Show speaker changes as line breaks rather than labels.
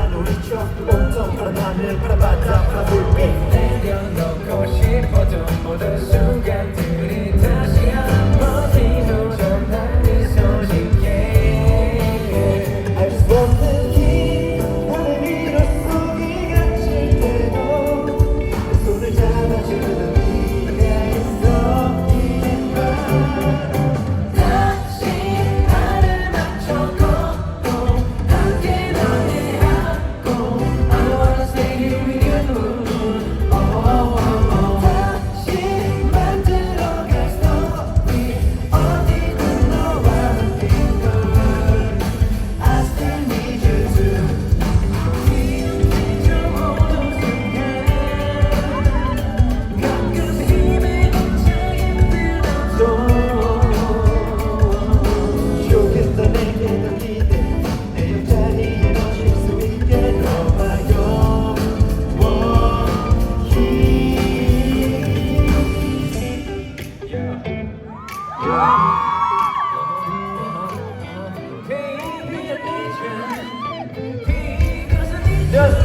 나로 비춰 온통 파란 하늘 파란 바다 파란 불빛
내려놓고 싶어도 모든 순간들이 다시 한번 뒤돌아가는 소식에
알 수 없는 길 나를 위로 속이 갇힐 때도 내 손을 잡아주는 네가 있어 이젠
다시 나를 맞춰 걷고 함께 너의 안고 I wanna stay here with you
다시 만들어갈 스토리 어디든 너와 함께인 걸 I still need you too
기운이 좀 오는 순간 가끔 힘이 넘쳐 힘들어도
좋겠다 내게도 기대 내 옆자리에 너 쉴 수 있게 너와
Baby, I need you because I need you.